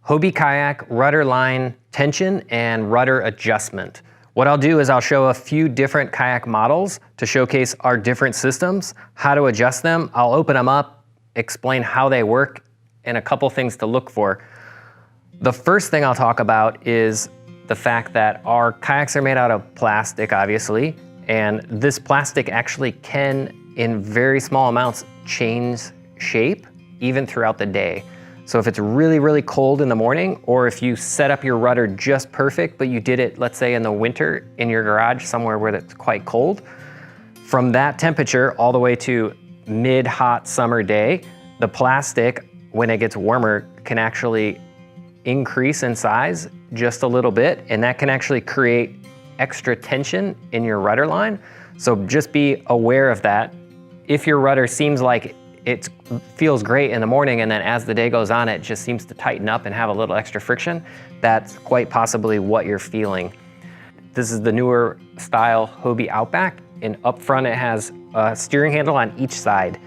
Hobie kayak, rudder line tension, and rudder adjustment. What I'll do is I'll show a few different kayak models to showcase our different systems, how to adjust them. I'll open them up, explain how they work, and a couple things to look for. The first thing I'll talk about is the fact that our kayaks are made out of plastic, obviously, and this plastic actually can, in very small amounts, change shape even throughout the day. So if it's really, really cold in the morning, or if you set up your rudder just perfect, but you did it, let's say in the winter in your garage, somewhere where it's quite cold, from that temperature all the way to mid-hot summer day, the plastic, when it gets warmer, can actually increase in size just a little bit, and that can actually create extra tension in your rudder line. So just be aware of that. If your rudder seems like it feels great in the morning, and then as the day goes on, it just seems to tighten up and have a little extra friction, that's quite possibly what you're feeling. This is the newer style Hobie Outback, and up front it has a steering handle on each side.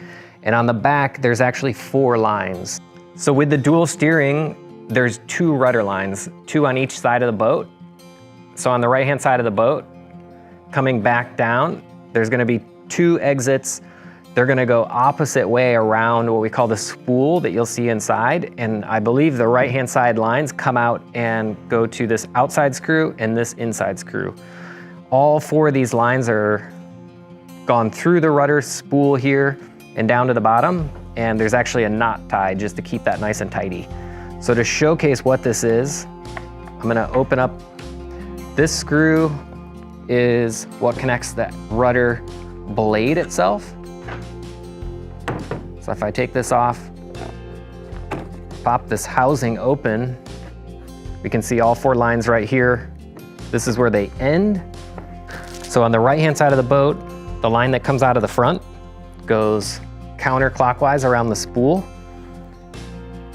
And on the back, there's actually 4 lines. So with the dual steering, there's 2 rudder lines, 2 on each side of the boat. So on the right-hand side of the boat, coming back down, there's gonna be 2 exits. They're gonna go opposite way around what we call the spool that you'll see inside. And I believe the right-hand side lines come out and go to this outside screw and this inside screw. All 4 of these lines are gone through the rudder spool here and down to the bottom. And there's actually a knot tied just to keep that nice and tidy. So to showcase what this is, I'm gonna open up. This screw is what connects that rudder blade itself. So if I take this off, pop this housing open, we can see all 4 lines right here. This is where they end. So on the right-hand side of the boat, the line that comes out of the front goes counterclockwise around the spool,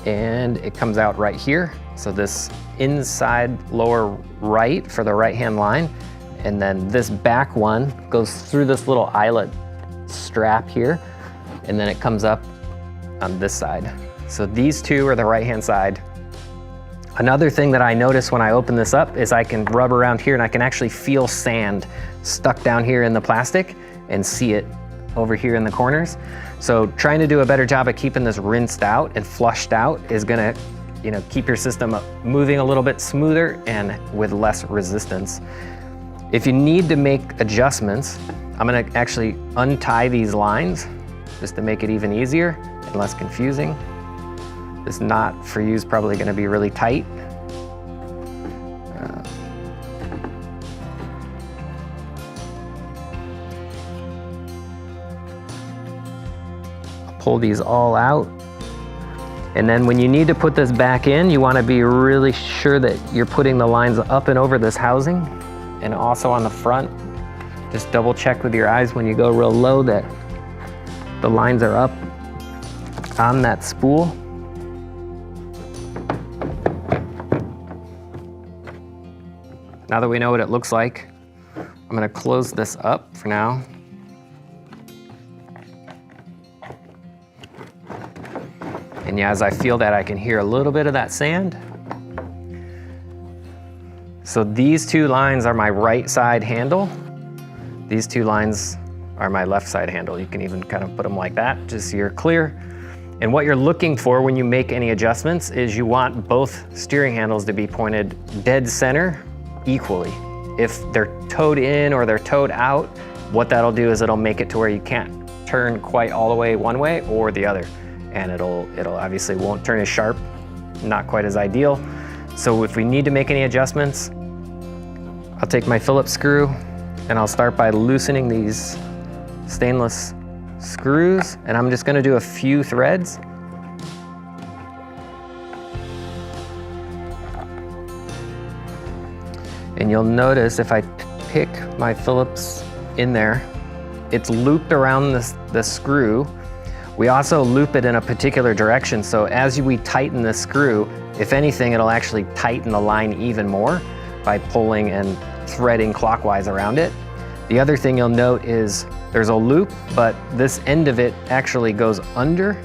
and it comes out right here. So this inside lower right for the right-hand line, and then this back one goes through this little eyelet strap here, and then it comes up on this side. So these 2 are the right-hand side. Another thing that I notice when I open this up is I can rub around here and I can actually feel sand stuck down here in the plastic and see it over here in the corners. So trying to do a better job of keeping this rinsed out and flushed out is gonna, keep your system moving a little bit smoother and with less resistance. If you need to make adjustments, I'm gonna actually untie these lines just to make it even easier and less confusing. This knot for you is probably gonna be really tight. Pull these all out. And then when you need to put this back in, you wanna be really sure that you're putting the lines up and over this housing. And also on the front, just double check with your eyes when you go real low that the lines are up on that spool. Now that we know what it looks like, I'm gonna close this up for now. And yeah, as I feel that, I can hear a little bit of that sand. So these 2 lines are my right side handle. These 2 lines are my left side handle. You can even kind of put them like that, just so you're clear. And what you're looking for when you make any adjustments is you want both steering handles to be pointed dead center equally. If they're towed in or they're towed out, what that'll do is it'll make it to where you can't turn quite all the way one way or the other. And it'll obviously won't turn as sharp, not quite as ideal. So if we need to make any adjustments, I'll take my Phillips screw and I'll start by loosening these stainless screws, and I'm just gonna do a few threads. And you'll notice if I pick my Phillips in there, it's looped around the screw. We also loop it in a particular direction, so as we tighten the screw, if anything, it'll actually tighten the line even more by pulling and threading clockwise around it. The other thing you'll note is there's a loop, but this end of it actually goes under.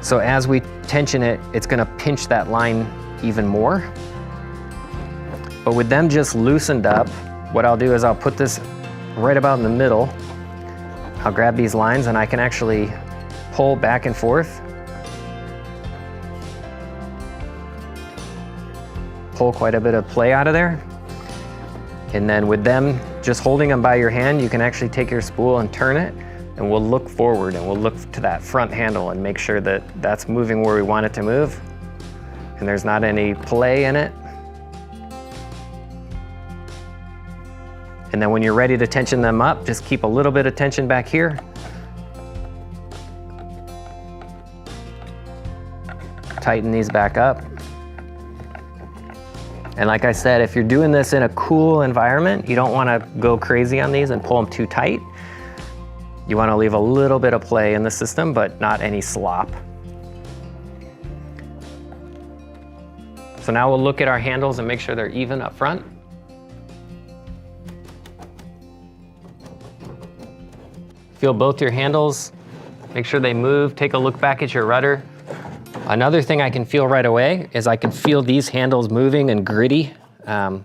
So as we tension it, it's gonna pinch that line even more. But with them just loosened up, what I'll do is I'll put this right about in the middle. I'll grab these lines and I can actually pull back and forth. Pull quite a bit of play out of there. And then with them, just holding them by your hand, you can actually take your spool and turn it, and we'll look forward and we'll look to that front handle and make sure that that's moving where we want it to move and there's not any play in it. And then when you're ready to tension them up, just keep a little bit of tension back here. Tighten these back up. And like I said, if you're doing this in a cool environment, you don't want to go crazy on these and pull them too tight. You want to leave a little bit of play in the system, but not any slop. So now we'll look at our handles and make sure they're even up front. Feel both your handles, make sure they move, take a look back at your rudder. Another thing I can feel right away is I can feel these handles moving and gritty. And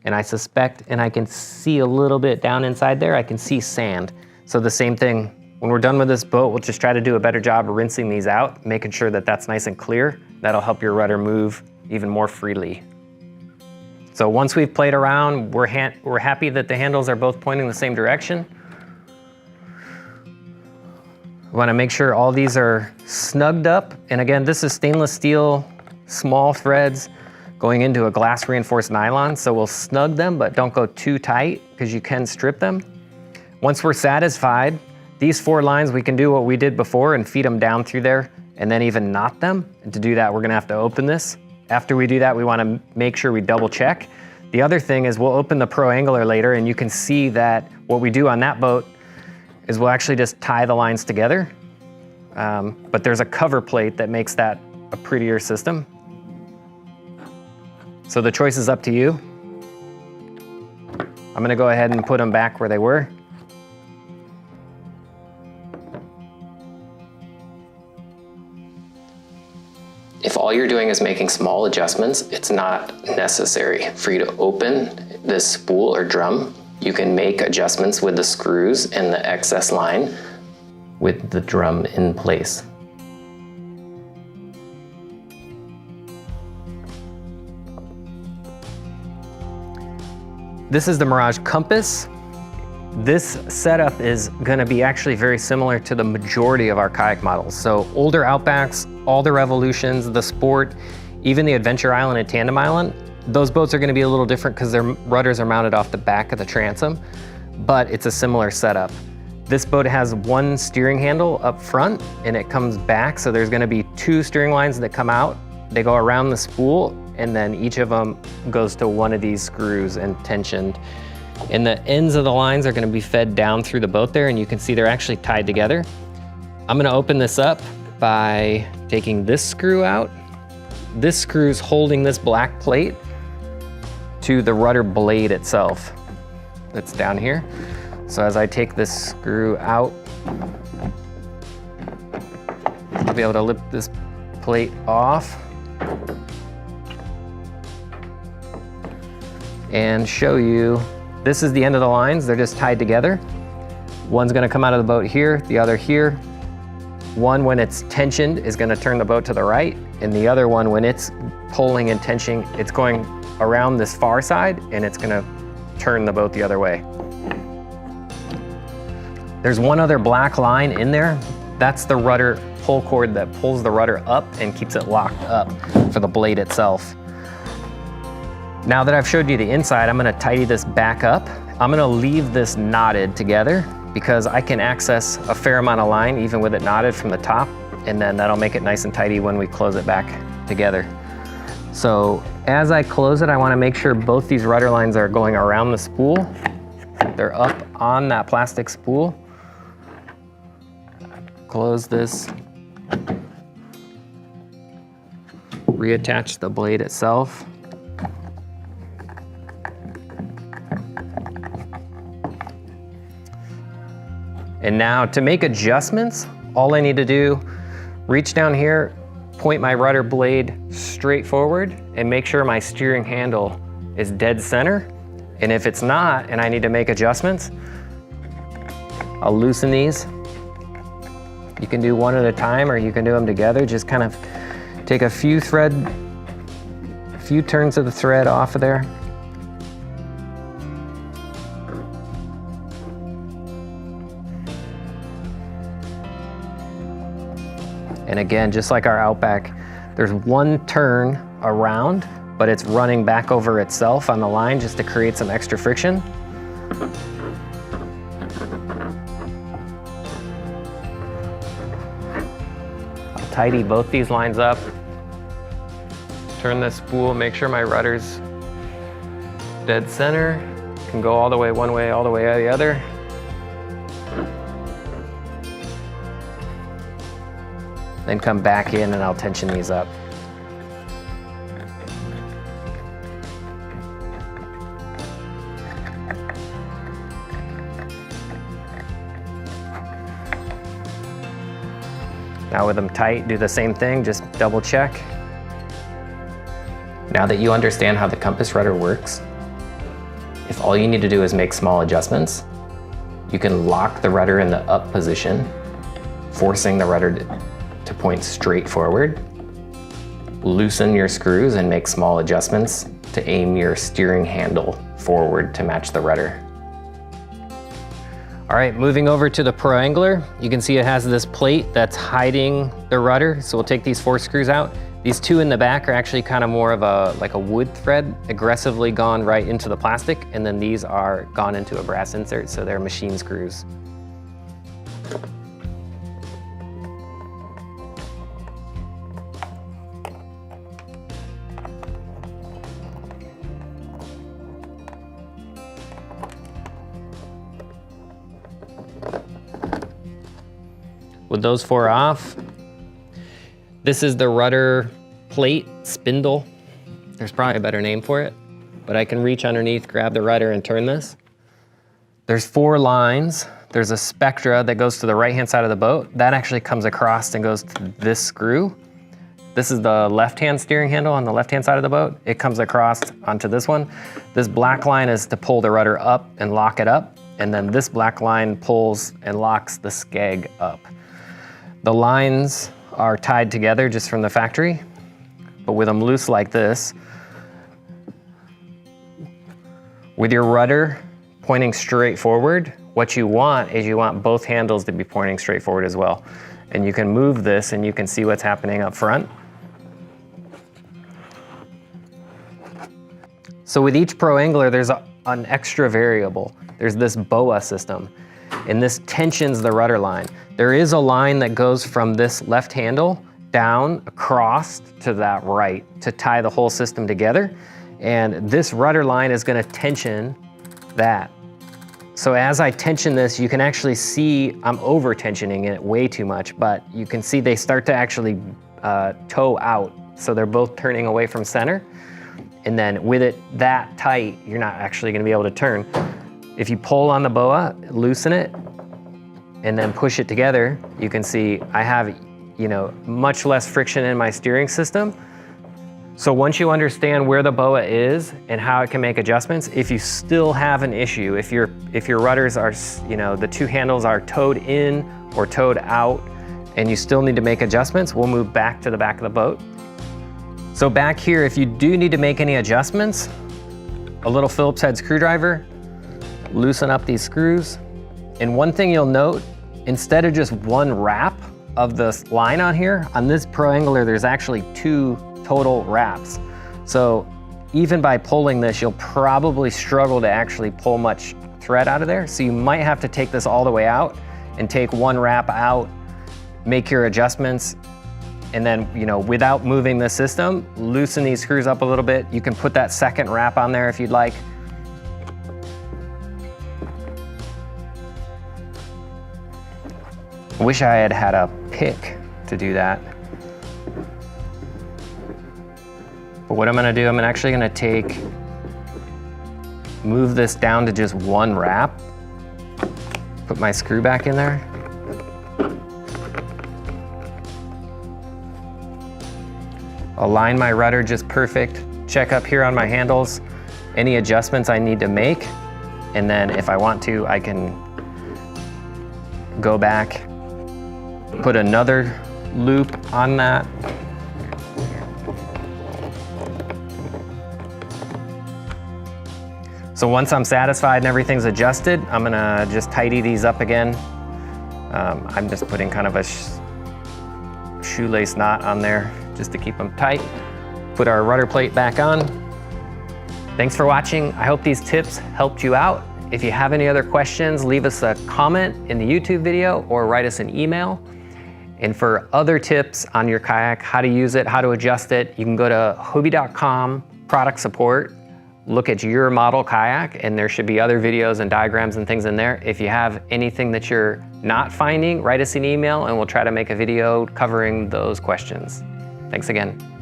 I suspect, and I can see a little bit down inside there, I can see sand. So the same thing, when we're done with this boat, we'll just try to do a better job of rinsing these out, making sure that that's nice and clear. That'll help your rudder move even more freely. So once we've played around, we're happy that the handles are both pointing the same direction. We want to make sure all these are snugged up. And again, this is stainless steel, small threads going into a glass reinforced nylon. So we'll snug them, but don't go too tight because you can strip them. Once we're satisfied, these 4 lines, we can do what we did before and feed them down through there and then even knot them. And to do that, we're gonna have to open this. After we do that, we want to make sure we double check. The other thing is we'll open the Pro Angler later and you can see that what we do on that boat is we'll actually just tie the lines together. But there's a cover plate that makes that a prettier system. So the choice is up to you. I'm gonna go ahead and put them back where they were. If all you're doing is making small adjustments, it's not necessary for you to open this spool or drum. You can make adjustments with the screws and the excess line with the drum in place. This is the Mirage Compass. This setup is gonna be actually very similar to the majority of our kayak models. So older Outbacks, all the Revolutions, the Sport, even the Adventure Island and Tandem Island, those boats are gonna be a little different because their rudders are mounted off the back of the transom, but it's a similar setup. This boat has 1 steering handle up front and it comes back. So there's gonna be 2 steering lines that come out. They go around the spool and then each of them goes to one of these screws and tensioned. And the ends of the lines are gonna be fed down through the boat there and you can see they're actually tied together. I'm gonna open this up by taking this screw out. This screw's holding this black plate to the rudder blade itself that's down here. So as I take this screw out, I'll be able to lift this plate off and show you, this is the end of the lines. They're just tied together. One's gonna come out of the boat here, the other here. One, when it's tensioned, is gonna turn the boat to the right, and the other one, when it's pulling and tensioning, it's going around this far side, and it's gonna turn the boat the other way. There's one other black line in there. That's the rudder pull cord that pulls the rudder up and keeps it locked up for the blade itself. Now that I've showed you the inside, I'm gonna tidy this back up. I'm gonna leave this knotted together because I can access a fair amount of line even with it knotted from the top, and then that'll make it nice and tidy when we close it back together. So as I close it, I wanna make sure both these rudder lines are going around the spool. They're up on that plastic spool. Close this. Reattach the blade itself. And now to make adjustments, all I need to do, reach down here, point my rudder blade straight forward and make sure my steering handle is dead center. And if it's not, and I need to make adjustments, I'll loosen these. You can do one at a time or you can do them together. Just kind of take a few turns of the thread off of there. And again, just like our Outback, there's one turn around, but it's running back over itself on the line just to create some extra friction. I'll tidy both these lines up. Turn this spool, make sure my rudder's dead center. Can go all the way one way, all the way the other. Then come back in and I'll tension these up. Now with them tight, do the same thing, just double check. Now that you understand how the compass rudder works, if all you need to do is make small adjustments, you can lock the rudder in the up position, forcing the rudder to point straight forward, loosen your screws and make small adjustments to aim your steering handle forward to match the rudder. All right, moving over to the Pro Angler, you can see it has this plate that's hiding the rudder. So we'll take these 4 screws out. These 2 in the back are actually kind of more of like a wood thread, aggressively gone right into the plastic. And then these are gone into a brass insert, so they're machine screws. With those 4 off, this is the rudder plate spindle. There's probably a better name for it, but I can reach underneath, grab the rudder and turn this. There's 4 lines. There's a spectra that goes to the right-hand side of the boat. That actually comes across and goes to this screw. This is the left-hand steering handle on the left-hand side of the boat. It comes across onto this one. This black line is to pull the rudder up and lock it up. And then this black line pulls and locks the skeg up. The lines are tied together just from the factory, but with them loose like this, with your rudder pointing straight forward, what you want is you want both handles to be pointing straight forward as well. And you can move this and you can see what's happening up front. So with each Pro Angler, there's an extra variable. There's this BOA system, and this tensions the rudder line. There is a line that goes from this left handle down across to that right to tie the whole system together. And this rudder line is gonna tension that. So as I tension this, you can actually see I'm over tensioning it way too much, but you can see they start to actually toe out. So they're both turning away from center. And then with it that tight, you're not actually gonna be able to turn. If you pull on the BOA, loosen it, and then push it together, you can see I have, much less friction in my steering system. So once you understand where the BOA is and how it can make adjustments, if you still have an issue, if your rudders are, the 2 handles are towed in or towed out, and you still need to make adjustments, we'll move back to the back of the boat. So back here, if you do need to make any adjustments, a little Phillips head screwdriver, loosen up these screws. And one thing you'll note, instead of just 1 wrap of the line on here, on this Pro Angler, there's actually 2 total wraps. So even by pulling this, you'll probably struggle to actually pull much thread out of there. So you might have to take this all the way out and take 1 wrap out, make your adjustments, and then, without moving the system, loosen these screws up a little bit. You can put that 2nd wrap on there if you'd like. I wish I had had a pick to do that. But what I'm gonna do, I'm actually gonna move this down to just 1 wrap, put my screw back in there. align my rudder just perfect, check up here on my handles, any adjustments I need to make, and then if I want to, I can go back, put another loop on that. So once I'm satisfied and everything's adjusted, I'm gonna just tidy these up again. I'm just putting kind of a shoelace knot on there just to keep them tight. Put our rudder plate back on. Thanks for watching. I hope these tips helped you out. If you have any other questions, leave us a comment in the YouTube video or write us an email. And for other tips on your kayak, how to use it, how to adjust it, you can go to hobie.com, product support, look at your model kayak, and there should be other videos and diagrams and things in there. If you have anything that you're not finding, write us an email and we'll try to make a video covering those questions. Thanks again.